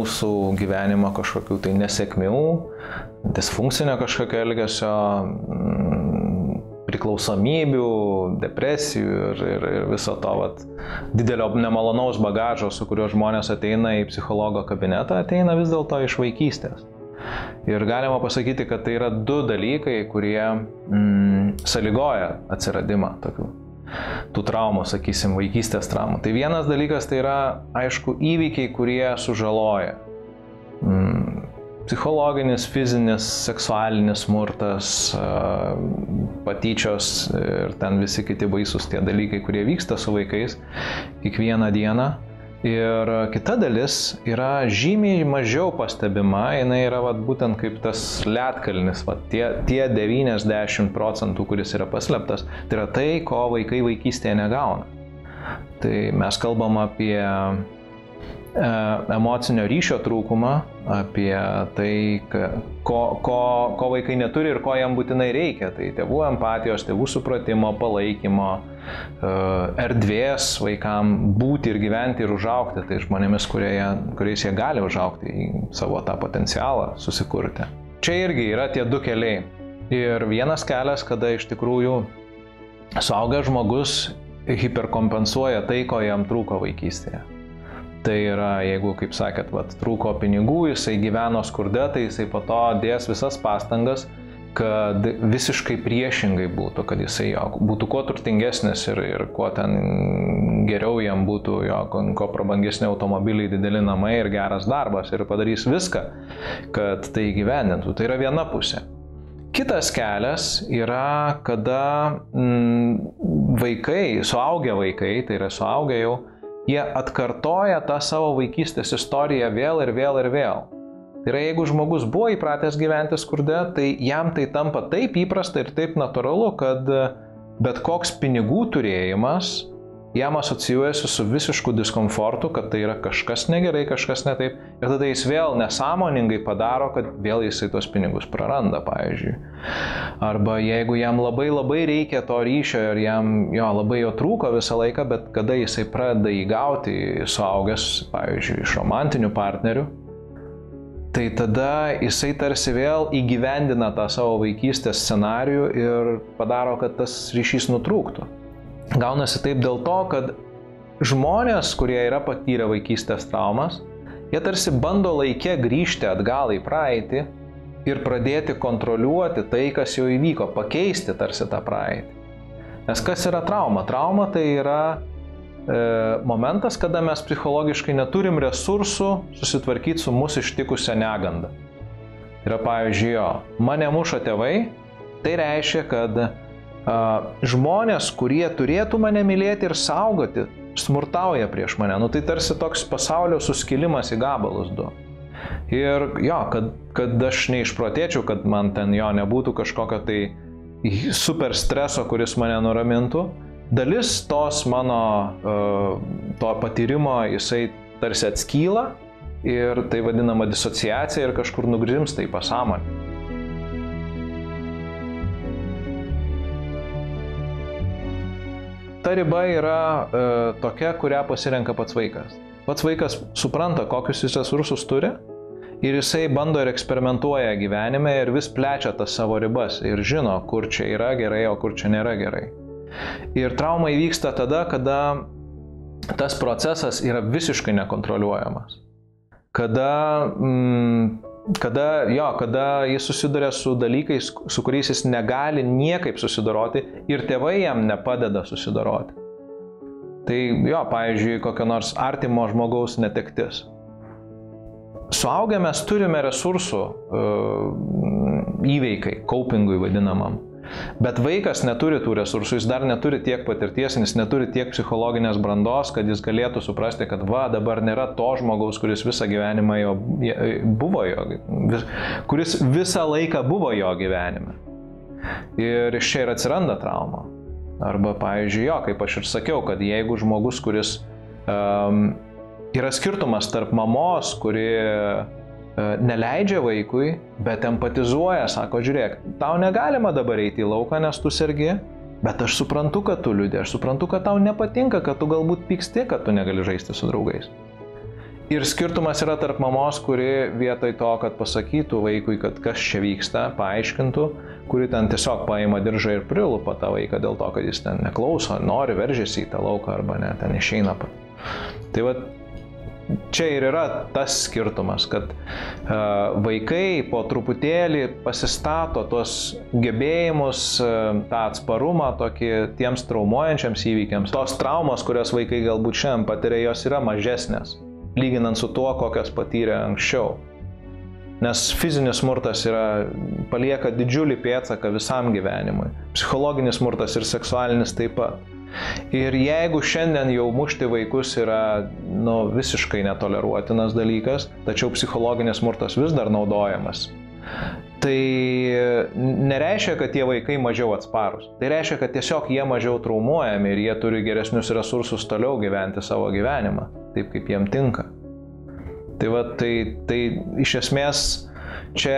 mūsų gyvenimo kažkokių tai nesėkmių, disfunkcinio kažkokio elgesio, priklausomybių, depresijų ir viso to didelio nemalonaus bagažo, su kuriuo žmonės ateina į psichologo kabinetą, ateina vis dėlto iš vaikystės. Ir galima pasakyti, kad tai yra du dalykai, kurie sąlygoja atsiradimą tų traumų, sakysim, vaikystės traumų. Tai vienas dalykas tai yra, aišku, įvykiai, kurie sužaloja. Psichologinis, fizinis, seksualinis smurtas, patyčios ir ten visi kiti baisūs tie dalykai, kurie vyksta su vaikais kiekvieną dieną. Ir kita dalis yra žymiai mažiau pastebima, jinai yra būtent kaip tas ledkalnis, tie 90%, kuris yra paslėptas, tai yra tai, ko vaikai vaikystėje negauna. Tai mes kalbam apie emocinio ryšio trūkumą, apie tai, ko vaikai neturi ir ko jam būtinai reikia. Tai tėvų empatijos, tėvų supratimo, palaikymo, erdvės vaikam būti ir gyventi ir užaugti, tai žmonėmis, kuriais jie gali užaugti į savo tą potencialą susikurti. Čia irgi yra tie du keliai. Ir vienas kelias, kada iš tikrųjų suaugęs žmogus hiperkompensuoja tai, ko jam trūko vaikystėje. Tai yra, jeigu, kaip sakėt, trūko pinigų, jisai gyveno skurde, tai jisai po to dės visas pastangas, kad visiškai priešingai būtų, kad jisai būtų kuo turtingesnis ir kuo ten geriau jam būtų, kuo prabangesni automobiliai, dideli namai ir geras darbas ir padarys viską, kad tai įgyvendintų. Tai yra viena pusė. Kitas kelias yra, kada vaikai, suaugę vaikai, tai yra suaugę jau, jie atkartoja tą savo vaikystės istoriją vėl ir vėl ir vėl. Tai yra, jeigu žmogus buvo įpratęs gyventi skurde, tai jam tai tampa taip įprasta ir taip natūralu, kad bet koks pinigų turėjimas jam asocijuojasi su visišku diskomfortu, kad tai yra kažkas negerai, kažkas ne taip. Ir tada jis vėl nesąmoningai padaro, kad vėl jisai tos pinigus praranda, pavyzdžiui. Arba jeigu jam labai reikia to ryšio ir jam labai jo trūko visą laiką, bet kada jisai pradeda įgauti suaugęs, pavyzdžiui, iš romantinių partnerių, tai tada jisai tarsi vėl įgyvendina tą savo vaikystės scenarijų ir padaro, kad tas ryšys nutrūktų. Gaunasi taip dėl to, kad žmonės, kurie yra patyrę vaikystės traumas, jie tarsi bando laike grįžti atgal į praeitį ir pradėti kontroliuoti tai, kas jau įvyko, pakeisti tarsi tą praeitį. Nes kas yra trauma? Trauma tai yra momentas, kada mes psichologiškai neturim resursų susitvarkyti su mūsų ištikusią negandą. Yra, pavyzdžiui, mane muša tėvai, tai reiškia, kad žmonės, kurie turėtų mane mylėti ir saugoti, smurtauja prieš mane. Tai tarsi toks pasaulio suskilimas į gabalus du. Ir kad aš neišprotėčiau, kad man ten nebūtų kažkokio tai super streso, kuris mane nuramintų, dalis tos mano to patyrimo jisai tarsi atskyla ir tai vadinama disociacija ir kažkur nugrimsta į pasąmonę. Ta riba yra tokia, kurią pasirenka pats vaikas. Pats vaikas supranta, kokius jis resursus turi ir jisai bando ir eksperimentuoja gyvenime ir vis plečia tas savo ribas ir žino, kur čia yra gerai, o kur čia nėra gerai. Ir trauma įvyksta tada, kada tas procesas yra visiškai nekontroliuojamas. Kada jis susiduria su dalykais, su kuriais jis negali niekaip susidoroti ir tėvai jam nepadeda susidoroti. Tai pavyzdžiui, kokio nors artimo žmogaus netektis. Suaugę mes turime resursų įveikai, copingui vadinamam. Bet vaikas neturi tų resursų, jis dar neturi tiek patirties, jis neturi tiek psichologinės brandos, kad jis galėtų suprasti, kad dabar nėra to žmogaus, kuris visą gyvenimą kuris visą laiką buvo jo gyvenime. Ir iš čia ir atsiranda trauma. Arba, pavyzdžiui, kaip aš ir sakiau, kad jeigu žmogus, kuris yra skirtumas tarp mamos, kuri neleidžia vaikui, bet empatizuoja, sako, žiūrėk, tau negalima dabar eiti į lauką, nes tu sergi, bet aš suprantu, kad tu liūdi, aš suprantu, kad tau nepatinka, kad tu galbūt pyksti, kad tu negali žaisti su draugais. Ir skirtumas yra tarp mamos, kuri vietoj to, kad pasakytų vaikui, kad kas čia vyksta, paaiškintų, kuri ten tiesiog paima diržą ir prilupa tą vaiką dėl to, kad jis ten neklauso, nori, veržiasi į tą lauką arba ne, ten išeina. Tai va, čia ir yra tas skirtumas, kad vaikai po truputėlį pasistato tuos gebėjimus, tą atsparumą tokį tiems traumuojančiams įvykiams. Tos traumos, kurias vaikai galbūt šiandien patiria, jos yra mažesnės, lyginant su tuo, kokias patyrė anksčiau. Nes fizinis smurtas palieka didžiulį pėdsaką visam gyvenimui. Psichologinis smurtas ir seksualinis taip pat. Ir jeigu šiandien jau mušti vaikus yra visiškai netoleruotinas dalykas, tačiau psichologinis smurtas vis dar naudojamas, tai nereiškia, kad tie vaikai mažiau atsparūs. Tai reiškia, kad tiesiog jie mažiau traumuojami ir jie turi geresnius resursus toliau gyventi savo gyvenimą, taip kaip jiem tinka. Tai va, tai iš esmės čia,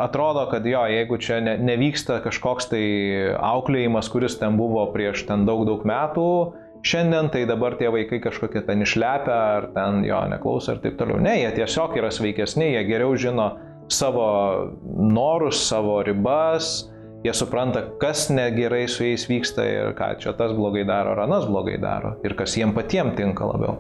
atrodo, kad jeigu čia nevyksta kažkoks tai auklėjimas, kuris ten buvo prieš ten daug metų, šiandien tai dabar tie vaikai kažkokie ten išlepia ar ten neklauso ir taip toliau. Ne, jie tiesiog yra sveikesni, jie geriau žino savo norus, savo ribas, jie supranta, kas negerai su jais vyksta ir ką čia tas blogai daro ar anas blogai daro ir kas jiem patiem tinka labiau.